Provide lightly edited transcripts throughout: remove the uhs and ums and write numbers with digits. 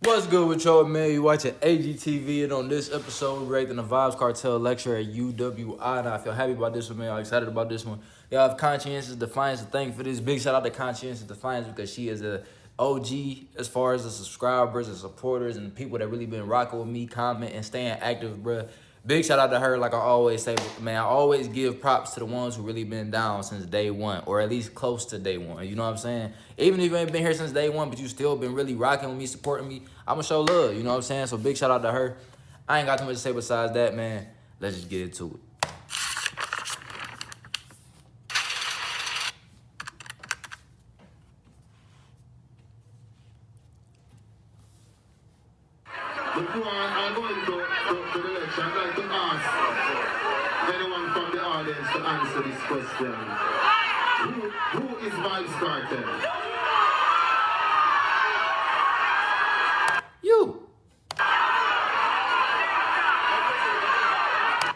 What's good with y'all, man? You watching AGTV, and on this episode, we're rating the Vybz Kartel lecture at UWI. And I feel happy about this one, man. I'm excited about this one. Y'all have Conscientious Defiance to thank for this. Big shout out to Conscientious Defiance because she is a OG as far as the subscribers and supporters and people that really been rocking with me, comment, and staying active, bruh. Big shout out to her, like I always say, man. I always give props to the ones who really been down since day one, or at least close to day one. You know what I'm saying? Even if you ain't been here since day one, but you still been really rocking with me, supporting me, I'ma show love. You know what I'm saying? So big shout out to her. I ain't got too much to say besides that, man. Let's just get into it. Before I go into the lecture, I'd like to ask anyone from the audience to answer this question. Who is Vybz Kartel? You.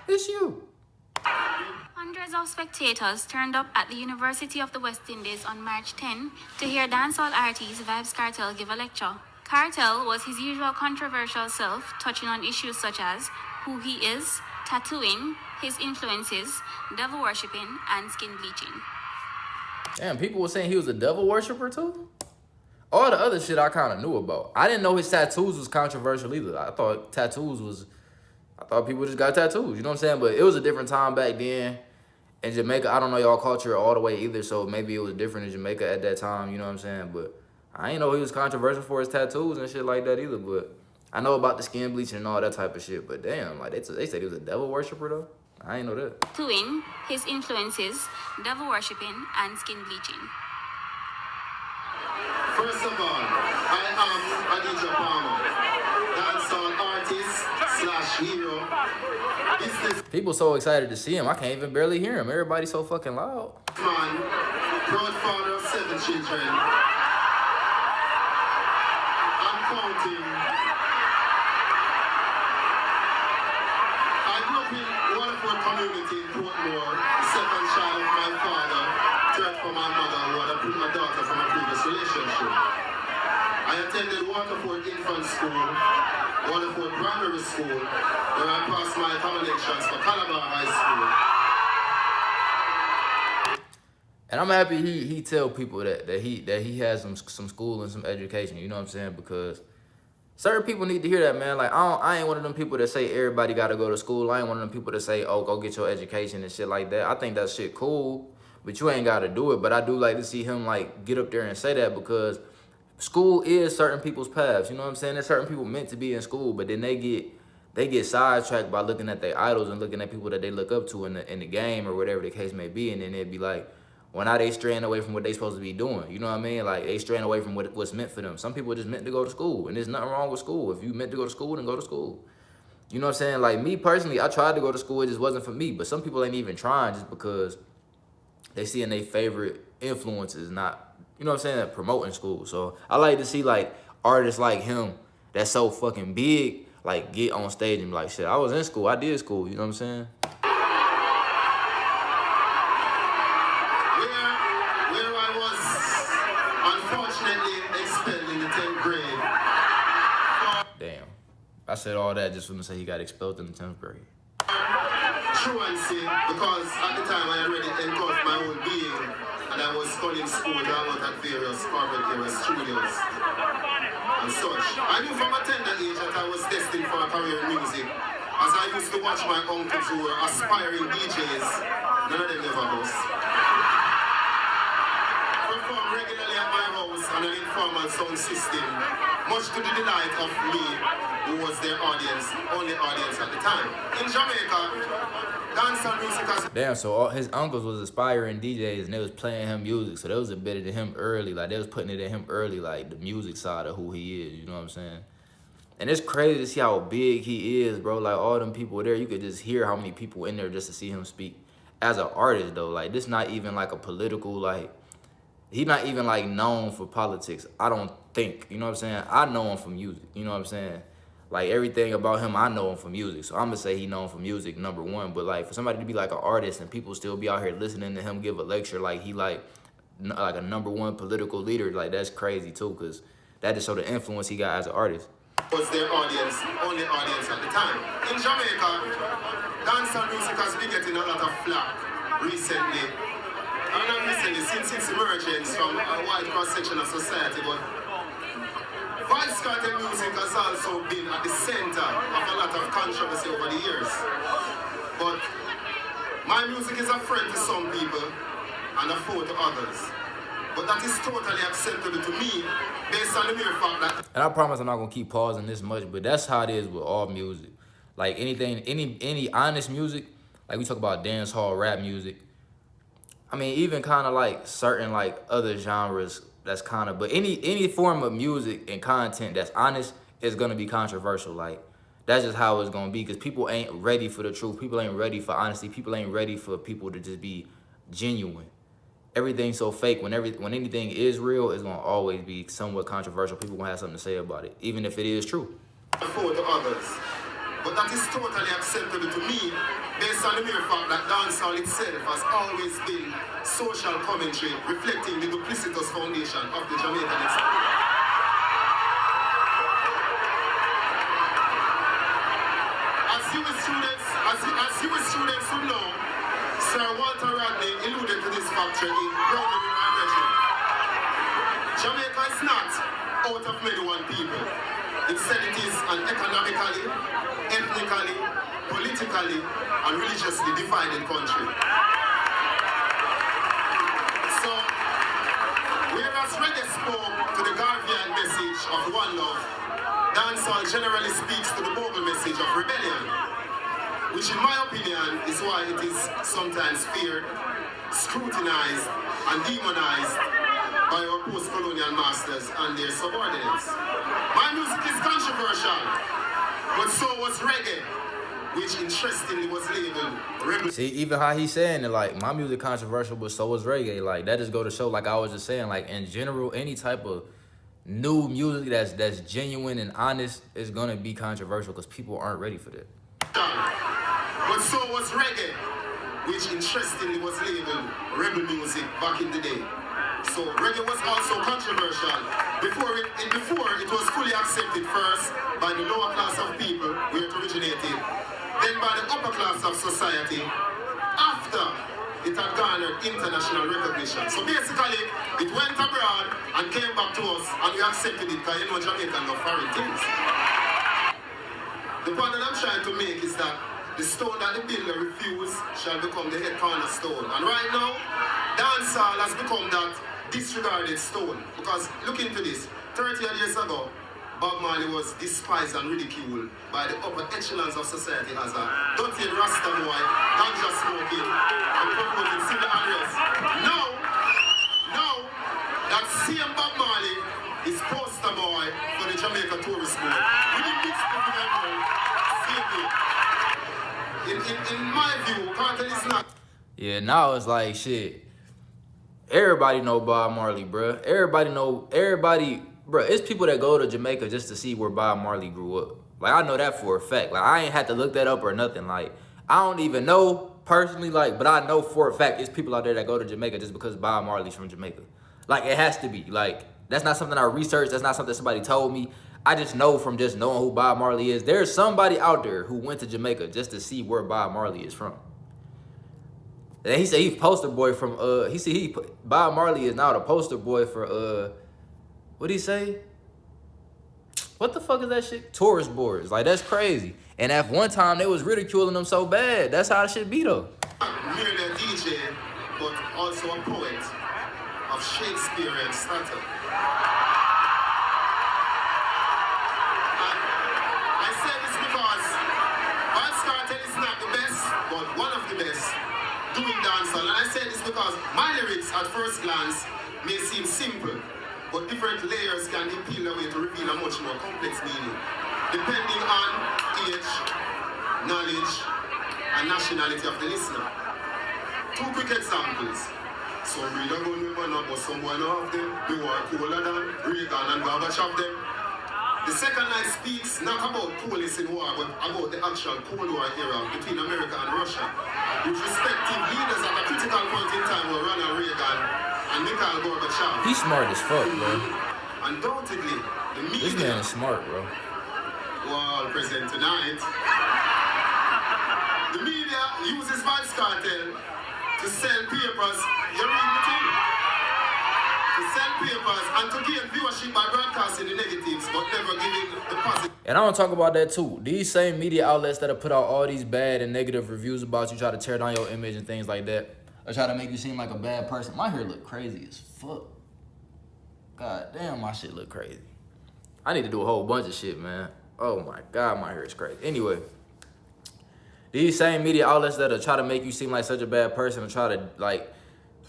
It's you. Hundreds of spectators turned up at the University of the West Indies on March 10 to hear dancehall artist Vybz Kartel give a lecture. Kartel was his usual controversial self, touching on issues such as who he is, tattooing, his influences, devil worshipping, and skin bleaching. Damn, people were saying he was a devil worshiper too? All the other shit I kind of knew about. I didn't know his tattoos was controversial either. I thought people just got tattoos, you know what I'm saying? But it was a different time back then. In Jamaica, I don't know y'all culture all the way either, so maybe it was different in Jamaica at that time, you know what I'm saying? But I ain't know he was controversial for his tattoos and shit like that either, but I know about the skin bleaching and all that type of shit, but damn, like they said he was a devil worshiper though? I ain't know that. Tattooing, his influences, devil worshipping, and skin bleaching. First of all, I am Adija Palmer, dancehall artist / hero, People so excited to see him, I can't even barely hear him. Everybody's so fucking loud. businessman, proud father of 7 children. I'm counting. I grew up in Waterford community in Portmore, the second child of my father, third from my mother, who had a daughter from a previous relationship. I attended Waterford Infant School, Waterford Primary School, where I passed my accommodations for Calabar High School. And I'm happy he tell people that he has some school and some education, you know what I'm saying? Because certain people need to hear that, man. Like I ain't one of them people that say everybody gotta go to school. I ain't one of them people that say, oh, go get your education and shit like that. I think that shit cool, but you ain't gotta do it. But I do like to see him like get up there and say that, because school is certain people's paths, you know what I'm saying? There's certain people meant to be in school, but then they get sidetracked by looking at their idols and looking at people that they look up to in the game or whatever the case may be, and then they'd be like, well, now they straying away from what they supposed to be doing. You know what I mean? Like, they straying away from what's meant for them. Some people are just meant to go to school, and there's nothing wrong with school. If you meant to go to school, then go to school. You know what I'm saying? Like, me personally, I tried to go to school. It just wasn't for me. But some people ain't even trying just because they see in their favorite influences not, you know what I'm saying, promoting school. So I like to see, like, artists like him that's so fucking big, like, get on stage and be like, shit, I was in school. I did school. You know what I'm saying? Damn. I said all that just for him to say he got expelled in the 10th grade. Truancy, because at the time I already engulfed my whole being, and I was studying school down at various corporate areas, studios, and such. I knew from a tender age that I was destined for a career in music, as I used to watch my uncles who were aspiring DJs, none of them never was. Perform regularly at my house on an informal sound system, much to the delight of me, who was their audience, only audience at the time. In Jamaica, dancehall music has... Damn, so all his uncles was aspiring DJs and they was playing him music, so they was embedded in him early. Like, they was putting it in him early, like, the music side of who he is, you know what I'm saying? And it's crazy to see how big he is, bro. Like, all them people there, you could just hear how many people in there just to see him speak. As an artist, though, like, this not even, like, a political, like... He not even, like, known for politics, I don't think. You know what I'm saying? I know him from music, you know what I'm saying? Like, everything about him, I know him from music. So I'm going to say he known for music, number one. But, like, for somebody to be, like, an artist and people still be out here listening to him give a lecture like he, like a #1 political leader, like, that's crazy, too. Because that just show the influence he got as an artist. was their audience, only audience at the time. In Jamaica, dancehall music has been getting a lot of flack recently. And not recently, since its emergence from a wide cross-section of society, but Vybz Kartel music has also been at the center of a lot of controversy over the years. But my music is a friend to some people and a foe to others. But that is totally acceptable to me based on the mere fact that... And I promise I'm not gonna keep pausing this much, but that's how it is with all music. Like anything, any honest music, like we talk about dance hall, rap music. I mean, even kind of like certain like other genres that's kind of, but any form of music and content that's honest is gonna be controversial. Like that's just how it's gonna be, because people ain't ready for the truth. People ain't ready for honesty. People ain't ready for people to just be genuine. Everything's so fake. When anything is real, it's gonna always be somewhat controversial. People gonna have something to say about it, even if it is true. ...for to others. But that is totally acceptable to me based on the mere fact that dancehall itself has always been social commentary reflecting the duplicitous foundation of the Jamaican experience. As you students who know, Sir Walter Rodney alluded to this factor in Grounded in My Region. Jamaica is not out of many one people. Instead, it is an economically, ethnically, politically, and religiously divided country. So, whereas reggae spoke to the Garvian message of one love, dancehall generally speaks to the vocal message of rebellion, which in my opinion is why it is sometimes feared, scrutinized, and demonized by our post-colonial masters and their subordinates. My music is controversial, but so was reggae, which interestingly was labeled rebel. See, even how he's saying it, like, my music controversial, but so was reggae. Like, that just go to show, like I was just saying, like, in general, any type of new music that's genuine and honest is gonna be controversial because people aren't ready for that. But so was reggae, which interestingly was labeled rebel music back in the day. So reggae was also controversial before it was fully accepted first by the lower class of people where it originated, then by the upper class of society after it had garnered international recognition. So basically, it went abroad and came back to us, and we accepted it because you know Jamaican love foreign things. The point that I'm trying to make is that the stone that the builder refused shall become the head cornerstone. And right now, dancehall has become that disregarded stone. Because look into this, 30 years ago, Bob Marley was despised and ridiculed by the upper echelons of society as a dirty Rasta boy, ganja smoking, and promoting civil unrest. Now, that same Bob Marley is poster boy for the Jamaica Tourist Board. We didn't mix in my view, Kartel is not. Yeah, now it's like shit. Everybody know Bob Marley, bruh. Everybody, bruh. It's people that go to Jamaica just to see where Bob Marley grew up. Like, I know that for a fact. Like, I ain't had to look that up or nothing. Like, I don't even know personally, like, but I know for a fact it's people out there that go to Jamaica just because Bob Marley's from Jamaica. Like, it has to be. Like, that's not something I researched. That's not something somebody told me. I just know from just knowing who Bob Marley is. There's somebody out there who went to Jamaica just to see where Bob Marley is from. And he said he's poster boy from Bob Marley is now the poster boy for what'd he say? What the fuck is that shit? Tourist boards. Like, that's crazy. And at one time they was ridiculing them so bad. That's how it should be though. Merely a DJ, but also a poet of Shakespearean stature. I say this because Vybz Kartel is not the best, but one of the best doing dancehall. And I say this because my lyrics at first glance may seem simple, but different layers can be peeled away to reveal a much more complex meaning, depending on age, knowledge, and nationality of the listener. Two quick examples. Some reader don't know about someone of them. They were cooler than Reagan and Gorbachev them. The second line speaks not about police in war, but about the actual Cold War era between America and Russia, with respective leaders at a critical point in time were Ronald Reagan and Mikhail Gorbachev. He's smart as fuck, bro. Undoubtedly, the media... This man is smart, bro. who are all present tonight. The media uses Vybz Kartel to sell papers. You read the thing? To sell papers and to gain viewership by broadcasting the negatives, but never giving the positive. And I want to talk about that too. These same media outlets that have put out all these bad and negative reviews about you, try to tear down your image and things like that, or try to make you seem like a bad person. My hair look crazy as fuck. God damn, my shit look crazy. I need to do a whole bunch of shit, man. Oh my God, my hair is crazy. Anyway, these same media outlets that are try to make you seem like such a bad person and try to like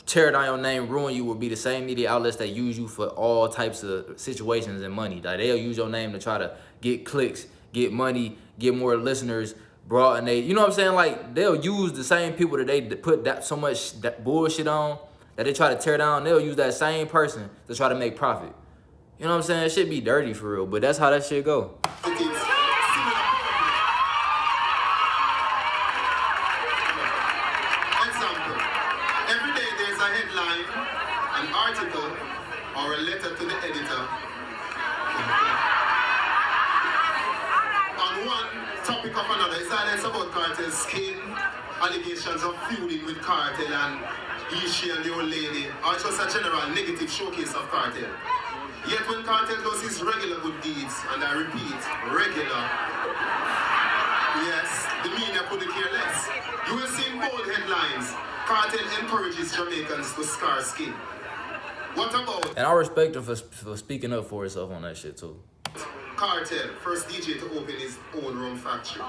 tear down your name, ruin you, will be the same media outlets that use you for all types of situations and money. Like they'll use your name to try to get clicks, get money, get more listeners, broaden they, you know what I'm saying? Like they'll use the same people that they put that so much that bullshit on that they try to tear down. They'll use that same person to try to make profit. You know what I'm saying? It should be dirty for real, but that's how that shit go. Example. Every day there's a headline, an article, or a letter to the editor on one topic of another. It's either about Kartel's skin, allegations of feuding with Kartel and she and the old lady, or just a general negative showcase of Kartel. Yet when Kartel does his regular good deeds, and I repeat, regular, yes, the media couldn't care less. You will see in bold headlines, Kartel encourages Jamaicans to scar skin. What about? And I respect him for speaking up for himself on that shit too. Kartel, first DJ to open his own rum factory.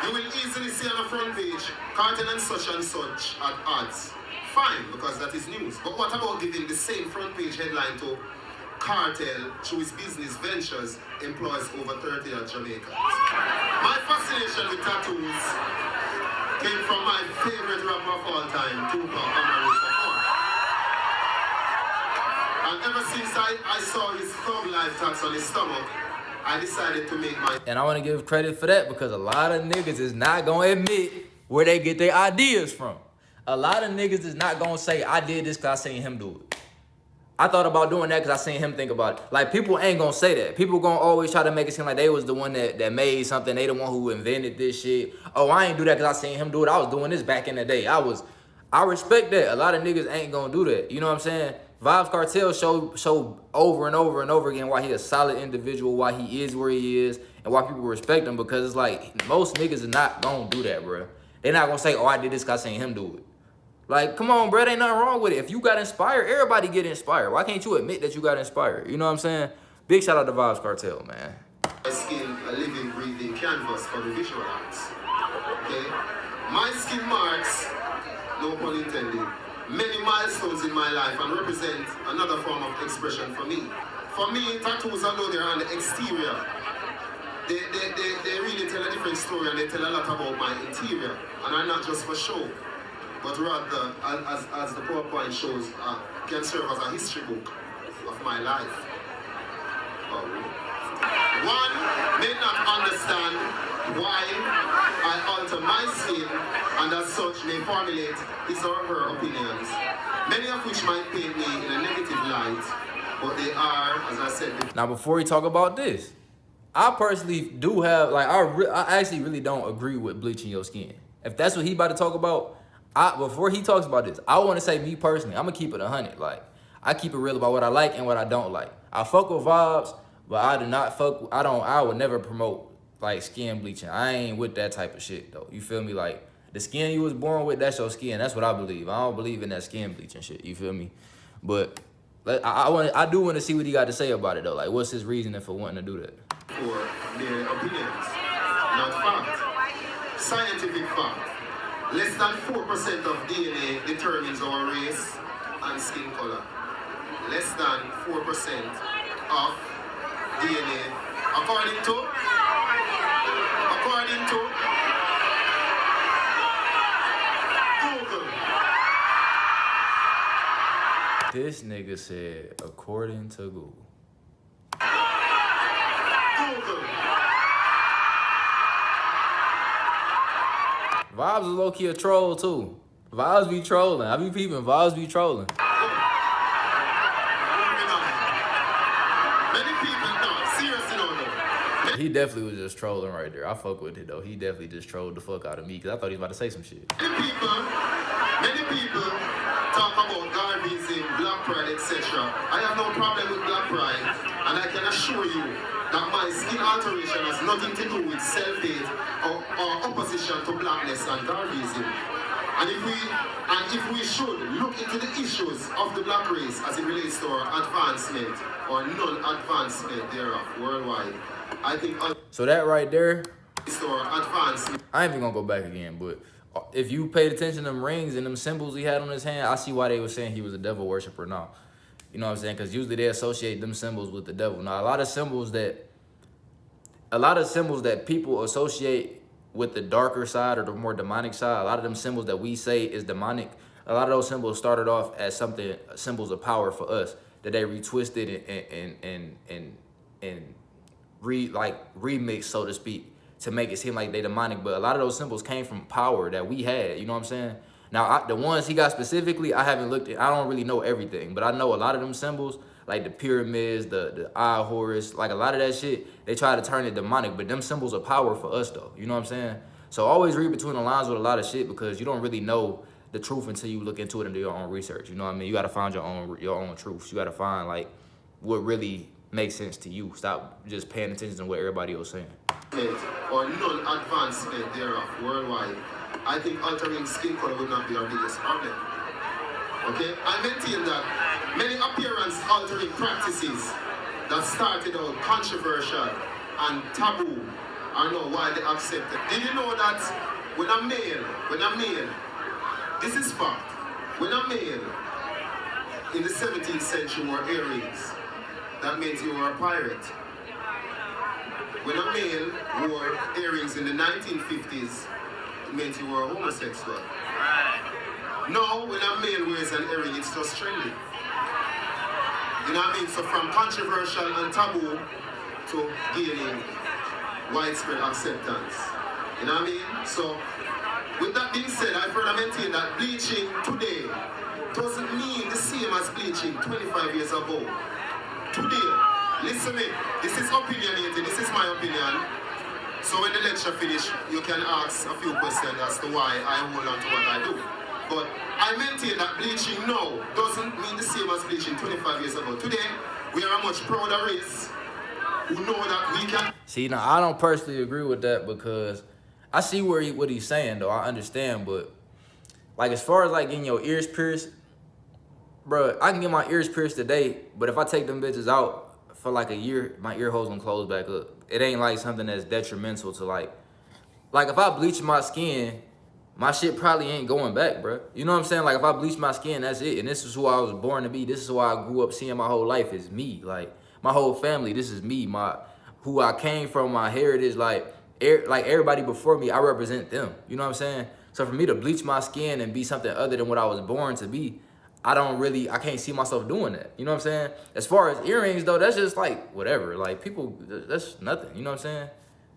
You will easily see on the front page, Kartel and such at odds. Fine, because that is news. But what about giving the same front page headline to Kartel, through his business ventures, employs over 30 Jamaicans? My fascination with tattoos came from my favorite rapper of all time, Tupac Amaru. And ever since I saw his thug life tats on his stomach, I decided to make my... And I want to give credit for that because a lot of niggas is not going to admit where they get their ideas from. A lot of niggas is not going to say, I did this because I seen him do it. I thought about doing that because I seen him think about it. Like, people ain't going to say that. People going to always try to make it seem like they was the one that made something. They the one who invented this shit. Oh, I ain't do that because I seen him do it. I was doing this back in the day. I respect that. A lot of niggas ain't going to do that. You know what I'm saying? Vybz Kartel show over and over and over again why he a solid individual, why he is where he is, and why people respect him, because it's like, most niggas are not going to do that, bro. They're not going to say, oh, I did this because I seen him do it. Like, come on, bro, ain't nothing wrong with it. If you got inspired, everybody get inspired. Why can't you admit that you got inspired? You know what I'm saying? Big shout out to Vybz Kartel, man. My skin, a living, breathing canvas for the visual arts. Okay? My skin marks, no pun intended, many milestones in my life and represent another form of expression for me. For me, tattoos, although they're on the exterior, they really tell a different story, and they tell a lot about my interior. And I'm not just for show, but rather, as the PowerPoint shows, can serve as a history book of my life. One may not understand why I alter my skin, and as such may formulate his or her opinions, many of which might paint me in a negative light, but they are, as I said before. Now, before we talk about this, I personally do have, like, I actually really don't agree with bleaching your skin. If that's what he about to talk about, before he talks about this, I want to say, me personally, I'm going to keep it 100. Like, I keep it real about what I like and what I don't like. I fuck with Vybz, but I do not fuck, I would never promote, like, skin bleaching. I ain't with that type of shit, though. You feel me? Like, the skin you was born with, that's your skin. That's what I believe. I don't believe in that skin bleaching shit. You feel me? But I do want to see what he got to say about it, though. Like, what's his reasoning for wanting to do that? For their opinions, not fact. Scientific fact. Less than 4% of DNA determines our race and skin color. Less than 4% of DNA, according to Google. This nigga said, according to Google. Vybz is low-key a troll, too. Vybz be trolling. I be peeping. Vybz be trolling. Many people, no, seriously, no. He definitely was just trolling right there. I fuck with it though. He definitely just trolled the fuck out of me because I thought he was about to say some shit. Many people talk about Garveyism, black pride, etc. I have no problem with black pride, and I can assure you that my skin alteration has nothing to do with self-hate or opposition to blackness and Garveyism. And if we should look into the issues of the black race as it relates to our advancement or non-advancement thereof worldwide, I think so that right there, advancement. I ain't even gonna go back again, but if you paid attention to them rings and them symbols he had on his hand, I see why they were saying he was a devil worshiper now. You know what I'm saying? Because usually they associate them symbols with the devil. Now, a lot of symbols that people associate with the darker side or the more demonic side, a lot of them symbols that we say is demonic, a lot of those symbols started off as symbols of power for us that they retwisted and remixed, so to speak, to make it seem like they demonic. But a lot of those symbols came from power that we had, you know what I'm saying? Now, the ones he got specifically, I haven't looked at, I don't really know everything, but I know a lot of them symbols, like the pyramids, the eye of Horus, like a lot of that shit, they try to turn it demonic, but them symbols are power for us though, you know what I'm saying? So always read between the lines with a lot of shit because you don't really know the truth until you look into it and do your own research, you know what I mean? You gotta find your own truths. You gotta find like what really makes sense to you. Stop just paying attention to what everybody else saying. Or non-advancement thereof worldwide, I think altering skin color would not be our biggest problem. Okay? I maintain that many appearance-altering practices that started out controversial and taboo are now widely accepted. Did you know that when a male, this is fact, when a male in the 17th century wore earrings, that means you were a pirate. When a male wore earrings in the 1950s, it meant you were a homosexual. Now, when a male wears an earring, it's just trendy. You know what I mean? So from controversial and taboo to gaining widespread acceptance. You know what I mean? So, with that being said, I further maintain that bleaching today doesn't mean the same as bleaching 25 years ago. Today, listen me, this is opinionated, this is my opinion. So when the lecture finish, you can ask a few questions as to why I hold on to what I do. But I maintain that bleaching now doesn't mean the same as bleaching 25 years ago. Today, we are a much prouder race who know that we can... See, now, I don't personally agree with that because I see what he's saying, though. I understand, but like as far as like getting your ears pierced, bro, I can get my ears pierced today, but if I take them bitches out for like a year, my ear holes gonna close back up. It ain't like something that's detrimental to like if I bleach my skin, my shit probably ain't going back, bro. You know what I'm saying? Like if I bleach my skin, that's it. And this is who I was born to be. This is who I grew up seeing my whole life is me. Like my whole family, this is me. Who I came from, my heritage, like everybody before me, I represent them. You know what I'm saying? So for me to bleach my skin and be something other than what I was born to be, I can't see myself doing that. You know what I'm saying? As far as earrings, though, that's just like whatever. Like people, that's nothing. You know what I'm saying?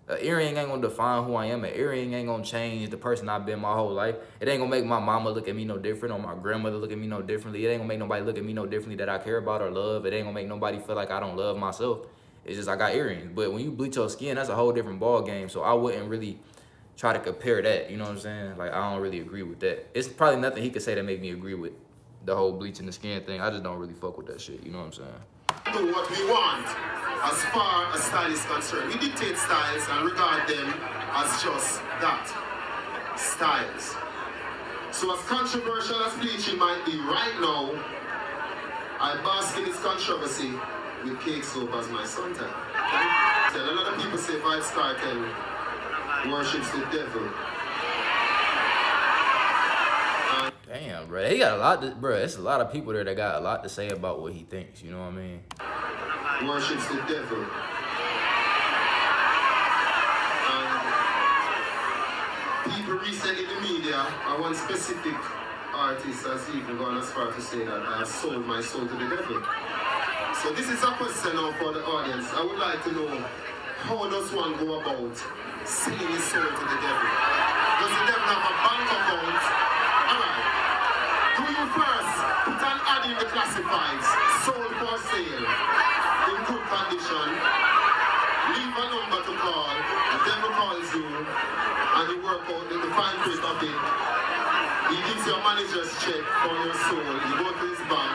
An earring ain't gonna define who I am. An earring ain't gonna change the person I've been my whole life. It ain't gonna make my mama look at me no different or my grandmother look at me no differently. It ain't gonna make nobody look at me no differently that I care about or love. It ain't gonna make nobody feel like I don't love myself. It's just I got earrings. But when you bleach your skin, that's a whole different ball game. So I wouldn't really try to compare that. You know what I'm saying? Like I don't really agree with that. It's probably nothing he could say that make me agree with the whole bleaching the skin thing. I just don't really fuck with that shit. You know what I'm saying? Do what we want as far as style is concerned. We dictate styles and regard them as just that, styles. So as controversial as bleaching might be right now, I bask in its controversy with cake soap as my suntan. A lot of people say Vybz Kartel worships the devil. Damn, bro. He got a lot to, bro. It's a lot of people there that got a lot to say about what he thinks. You know what I mean? Worships the devil. People recently in the media, one specific artist has even gone as far to say that I have sold my soul to the devil. So this is a question now for the audience. I would like to know, how does one go about selling his soul to the devil? Does the devil have a bank account? Alright. Do you first put an ad in the classifieds, sold for sale, in good condition, leave a number to you and you work out the fine print of it. He gives you a manager's check for your soul. You go to his bank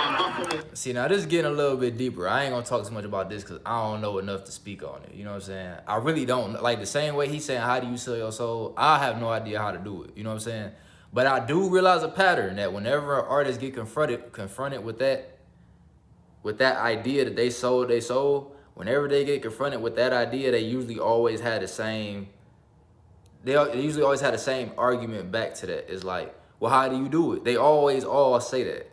and back from it. See, now this is getting a little bit deeper. I ain't gonna talk too much about this because I don't know enough to speak on it. You know what I'm saying? I really don't. Like the same way he's saying, how do you sell your soul? I have no idea how to do it. You know what I'm saying? But I do realize a pattern that whenever artists get confronted with that idea that they sold their soul, whenever they get confronted with that idea, they usually always had the same. They usually always had the same argument back to that. It's like, well, how do you do it? They always all say that.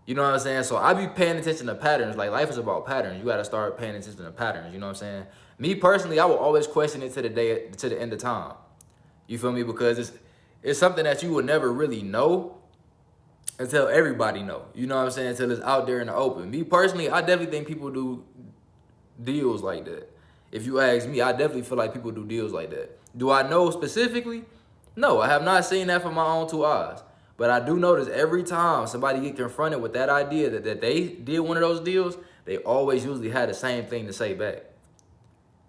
You know what I'm saying? So I be paying attention to patterns. Like life is about patterns. You got to start paying attention to patterns. You know what I'm saying? Me personally, I will always question it to the end of time. You feel me? Because it's something that you will never really know until everybody know. You know what I'm saying? Until it's out there in the open. Me personally, I definitely think people do deals like that. If you ask me, I definitely feel like people do deals like that. Do I know specifically? No, I have not seen that from my own two eyes. But I do notice every time somebody get confronted with that idea that they did one of those deals, they always usually had the same thing to say back.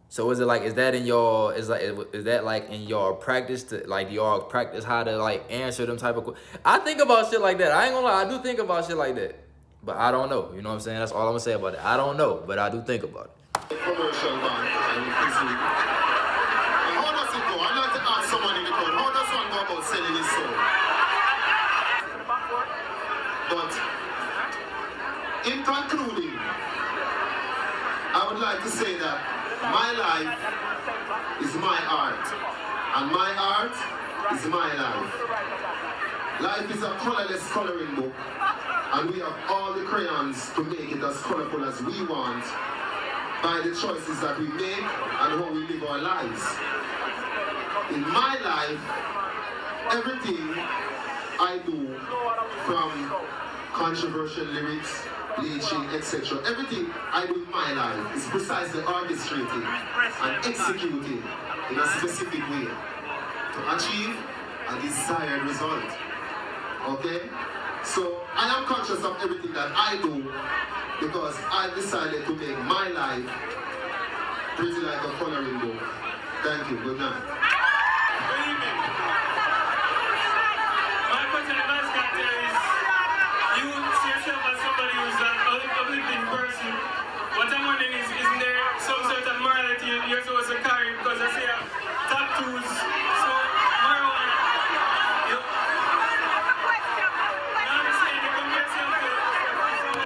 So is that in your in your practice to like y'all practice how to like answer them type of questions? I think about shit like that. I ain't gonna lie, I do think about shit like that. But I don't know. You know what I'm saying? That's all I'm gonna say about it. I don't know, but I do think about it. Commercial bank and you can see. And how does it go? I'd like to ask someone in the crowd, how does one go about selling his soul? But in concluding, I would like to say that my life is my art, and my art is my life. Life is a colorless coloring book, and we have all the crayons to make it as colorful as we want by the choices that we make and how we live our lives. In my life, everything I do, from controversial lyrics, bleaching, etc., everything I do in my life is precisely orchestrated and executed in a specific way to achieve a desired result. Okay? So I am conscious of everything that I do because I decided to make my life pretty like a coloring book. Thank you. Good night. Good evening. My question to Vybz Kartel is, you see yourself as somebody who's an uplifting person. What I'm wondering is, isn't there some sort of morality you're supposed to carry? Because I see tattoos, so marijuana.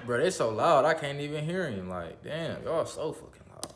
Bro, they so loud, I can't even hear him. Like, damn, y'all so fucking loud.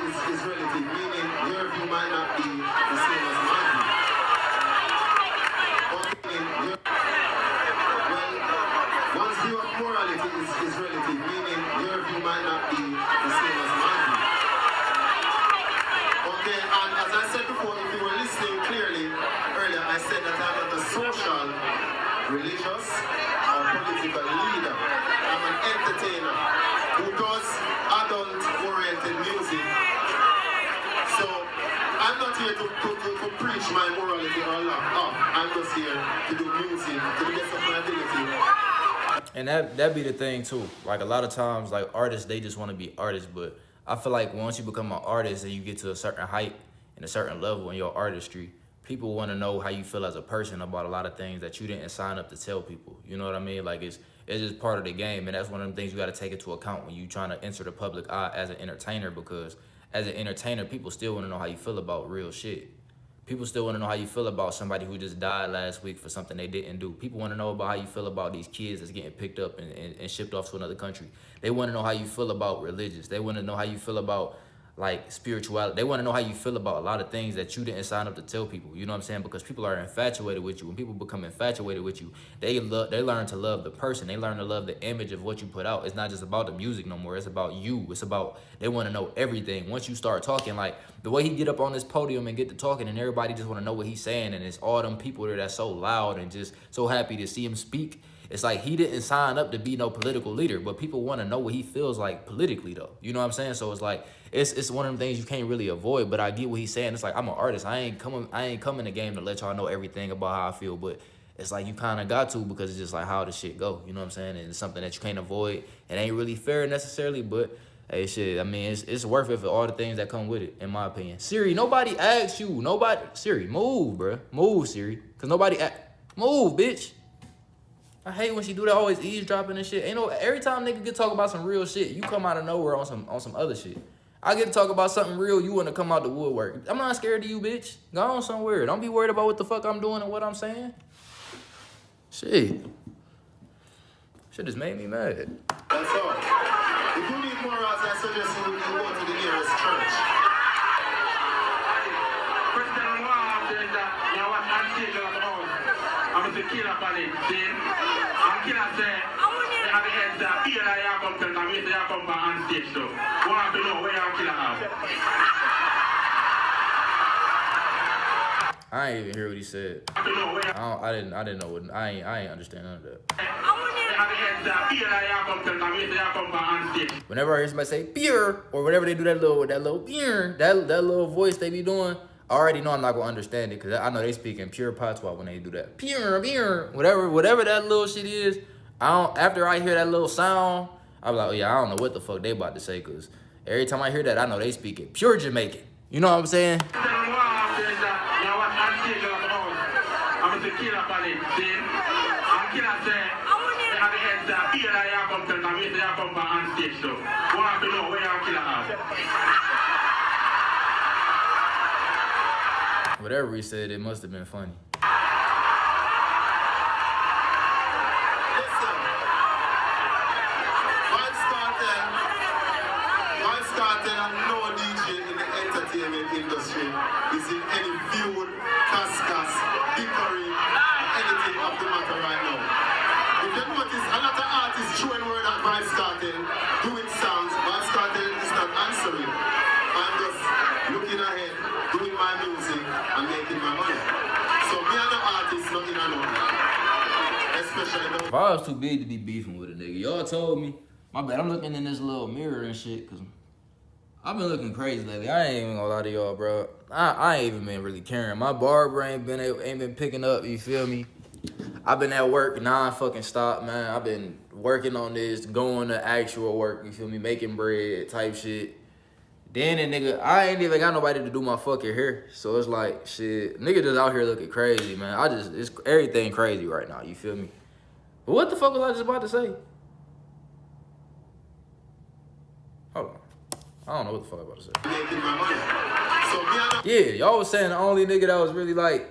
Is relative, meaning your view might not be the same as my view. One's view of morality is relative, meaning your view might not be the same as my view. Okay, and as I said before, if you were listening clearly earlier, I said that I'm not a social, religious, or political leader. I'm an entertainer who does adult-oriented music. So I'm not here to preach my morality or love. I'm just here to do music to the best of my ability. And that be the thing too. Like a lot of times, like artists, they just want to be artists. But I feel like once you become an artist and you get to a certain height and a certain level in your artistry, people want to know how you feel as a person about a lot of things that you didn't sign up to tell people. You know what I mean? Like it's just part of the game, and that's one of the things you got to take into account when you trying to enter the public eye as an entertainer. Because as an entertainer, people still want to know how you feel about real shit. People still want to know how you feel about somebody who just died last week for something they didn't do. People want to know about how you feel about these kids that's getting picked up and shipped off to another country. They want to know how you feel about religious. They want to know how you feel about like spirituality. They want to know how you feel about a lot of things that you didn't sign up to tell people. You know what I'm saying? Because people are infatuated with you. When people become infatuated with you, they learn to love the person. They learn to love the image of what you put out. It's not just about the music no more. It's about you. It's about, they want to know everything. Once you start talking, like the way he get up on this podium and get to talking, and everybody just want to know what he's saying, and it's all them people there that's so loud and just so happy to see him speak. It's like he didn't sign up to be no political leader, but people want to know what he feels like politically, though. You know what I'm saying? So it's like it's one of them things you can't really avoid. But I get what he's saying. It's like, I'm an artist. I ain't coming the game to let y'all know everything about how I feel. But it's like you kind of got to, because it's just like how the shit go. You know what I'm saying? And it's something that you can't avoid. It ain't really fair necessarily, but hey, shit. I mean, it's worth it for all the things that come with it, in my opinion. Siri, nobody asks you. Nobody. Siri, move, bruh. Move, Siri, cause nobody. Move, bitch. I hate when she do that, always eavesdropping and shit. Ain't no, every time nigga get talk about some real shit, you come out of nowhere on some other shit. I get to talk about something real, you want to come out the woodwork. I'm not scared of you, bitch. Go on somewhere. Don't be worried about what the fuck I'm doing and what I'm saying. Shit. Shit just made me mad. That's all. If you need more as I suggest you go to the nearest church. President Obama said that you know what I'm saying about I'm the killer for it. I'm killer say at the end that here I am come to the meeting I come back on stage so want to know where your killer are. I ain't even hear what he said. I didn't know what I ain't understand none of that. Whenever I hear somebody say beer, or whenever they do that little beer, that little voice they be doing, I already know I'm not gonna understand it, because I know they speak in pure patois when they do that. Beer, whatever that little shit is. After I hear that little sound, I'm like, oh yeah, I don't know what the fuck they about to say, because every time I hear that, I know they speak in pure Jamaican. You know what I'm saying? I'm the killer for it. I'm killer say at the end that here I am come to the meeting I come back on stage so want to know where your killer are. Whatever he said, it must have been funny. Listen. Vybz Kartel and no DJ in the entertainment industry is in any feud, cascas, bickering, anything of the matter right now. If you notice, a lot of artists throwing word at Vybz Kartel, doing songs, Vybz Kartel is not answering. I'm just looking ahead, doing my music, and making my money. So me and the artist, nothing I know. Especially the Vybz too big to be beefing with a nigga. Y'all told me. My bad, I'm looking in this little mirror and shit, because I've been looking crazy lately. I ain't even gonna lie to y'all, bro. I ain't even been really caring. My barber ain't been picking up, you feel me? I've been at work non-fucking stop, man. I've been working on this, going to actual work, you feel me? Making bread type shit. Then a nigga, I ain't even got nobody to do my fucking hair. So it's like, shit, nigga just out here looking crazy, man. It's everything crazy right now, you feel me? But what the fuck was I just about to say? Hold on. I don't know what the fuck I was about to say. making my money. So me and the Yeah, y'all was saying the only nigga that was really like,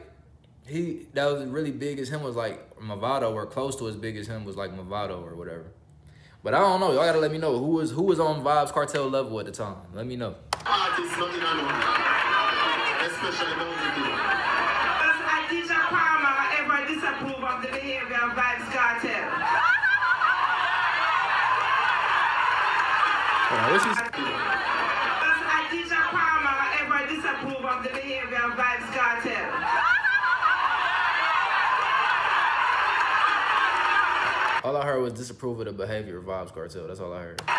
that was really big as him was like Movado, or close to as big as him was like Movado or whatever. But I don't know. Y'all gotta let me know who was on Vybz Kartel level at the time. Let me know. artists, nothing I know. Especially those who do. I teach a farmer ever disapprove of the behavior of Vybz Kartel. Hold on, what she say? I teach a farmer ever disapprove of the behavior of Vybz Kartel. All I heard was disapprove of the behavior of Vybz Kartel. That's all I heard. Alright,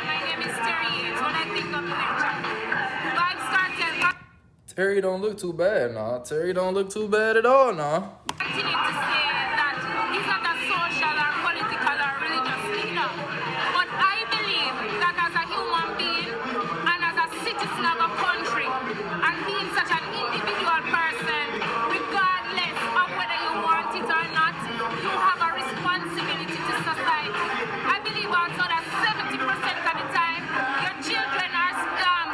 my name is Terry. It's what I think of the lecture. Vybz Kartel Terry don't look too bad, nah. Terry don't look too bad at all, nah. continue to say that he's not a social or political or religious leader. But I believe that as a human being and as a citizen of a country and being such an individual person, regardless of whether you want it or not, you have a responsibility to society. I believe also that 70% of the time, your children are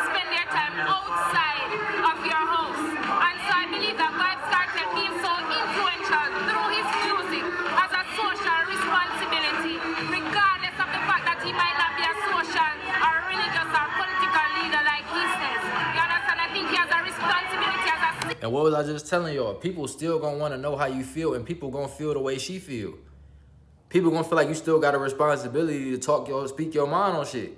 spend their time outside of your house. And so I believe that Vybz Kartel being so influential through his music what was I just telling y'all? People still gonna want to know how you feel, and people gonna feel the way she feel. People gonna feel like you still got a responsibility to speak your mind on shit.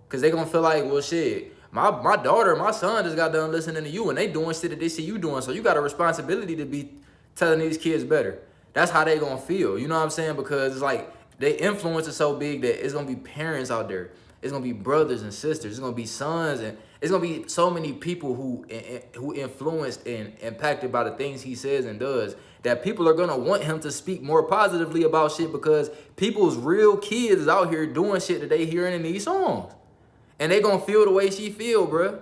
Cause they gonna feel like, well, shit, my daughter, my son just got done listening to you, and they doing shit that they see you doing. So you got a responsibility to be telling these kids better. That's how they gonna feel. You know what I'm saying? Because it's like they influence is so big that it's gonna be parents out there. It's gonna be brothers and sisters. It's gonna be sons, and it's gonna be so many people who influenced and impacted by the things he says and does, that people are gonna want him to speak more positively about shit, because people's real kids is out here doing shit that they hearing in these songs, and they gonna feel the way she feel, bruh.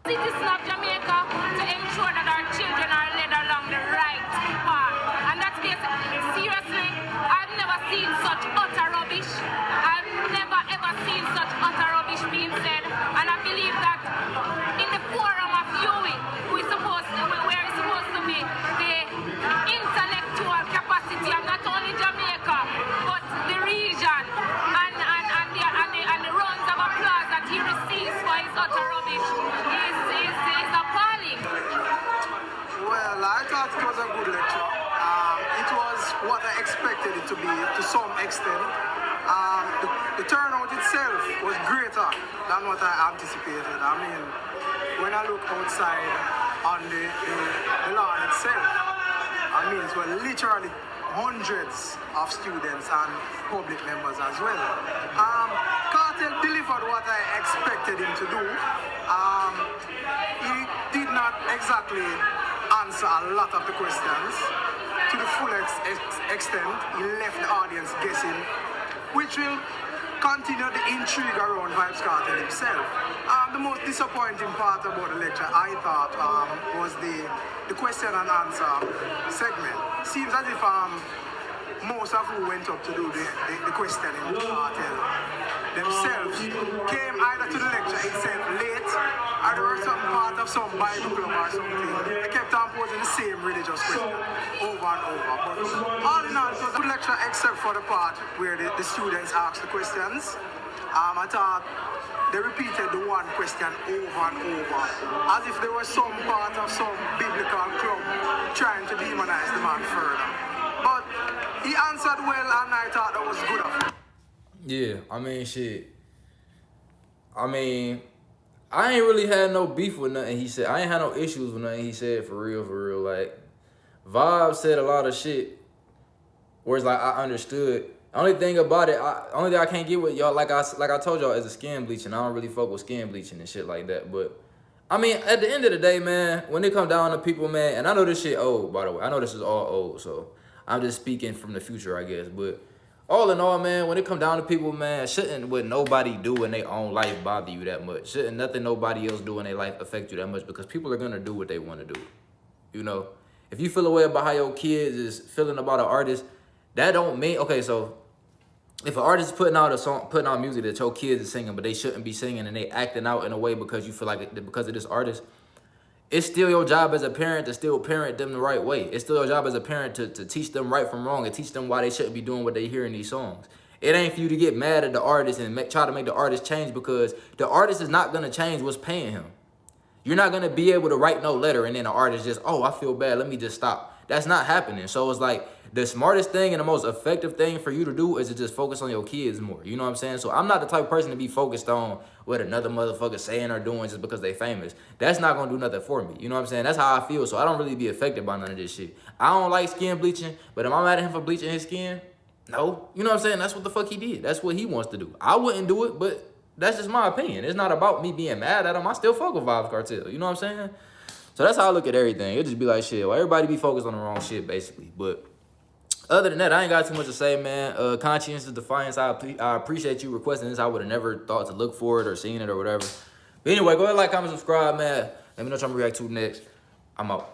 It is not Jamaica to ensure that our children are led along the right path, and that's basically, seriously, I've never seen such utter rubbish. I've never ever seen such utter rubbish being said, and I believe that in the forum of UWI, where it's supposed to be the intellectual capacity of not only Jamaica but the region, and the rounds of applause that he receives for his utter rubbish is appalling. Well, I thought it was a good lecture. It was what I expected it to be to some extent. The turnout itself was greater than what I anticipated. I mean, when I look outside on the lawn itself, I mean, it were literally hundreds of students and public members as well. Kartel delivered what I expected him to do. He did not exactly answer a lot of the questions to the full extent. He left the audience guessing, which will continue the intrigue around Vybz Kartel himself. The most disappointing part about the lecture, I thought, was the question and answer segment. Seems as if most of who went up to do the questioning with Kartel themselves came either to the lecture itself late, or there was some part of some Bible club or something. They kept on posing the same religious question over and over. But all in all, it was a good lecture except for the part where the students asked the questions. I thought they repeated the one question over and over, as if there was some part of some biblical club trying to demonize the man further. But he answered well, and I thought that was good of him. Yeah, I mean, shit. I mean, I ain't really had no beef with nothing he said. I ain't had no issues with nothing he said, for real. Like, Vybz said a lot of shit where it's like I understood. Only thing about it, only thing I can't get with y'all, like I told y'all, is a skin bleaching. I don't really fuck with skin bleaching and shit like that. But I mean, at the end of the day, man, when it come down to people, man, and I know this shit old, by the way. I know this is all old, so I'm just speaking from the future, I guess. But all in all, man, when it come down to people, man, shouldn't what nobody do in their own life bother you that much. Shouldn't nothing nobody else do in their life affect you that much, because people are gonna do what they want to do. You know, if you feel a way about how your kids is feeling about an artist, that don't mean, okay, so if an artist is putting out a song, putting out music that your kids is singing, but they shouldn't be singing, and they acting out in a way because you feel like because of this artist, it's still your job as a parent to still parent them the right way. It's still your job as a parent to teach them right from wrong and teach them why they shouldn't be doing what they hear in these songs. It ain't for you to get mad at the artist and try to make the artist change, because the artist is not going to change what's paying him. You're not going to be able to write no letter and then the artist just, oh, I feel bad, let me just stop. That's not happening. So it's like the smartest thing and the most effective thing for you to do is to just focus on your kids more. You know what I'm saying? So I'm not the type of person to be focused on what another motherfucker saying or doing just because they famous. That's not going to do nothing for me. You know what I'm saying? That's how I feel. So I don't really be affected by none of this shit. I don't like skin bleaching, but am I mad at him for bleaching his skin? No. You know what I'm saying? That's what the fuck he did. That's what he wants to do. I wouldn't do it, but that's just my opinion. It's not about me being mad at him. I still fuck with Vybz Kartel. You know what I'm saying? So that's how I look at everything. It just be like, shit, well, everybody be focused on the wrong shit, basically. But other than that, I ain't got too much to say, man. Conscience is defiance. I appreciate you requesting this. I would have never thought to look for it or seen it or whatever. But anyway, go ahead, like, comment, subscribe, man. Let me know what I'm going to react to next. I'm out.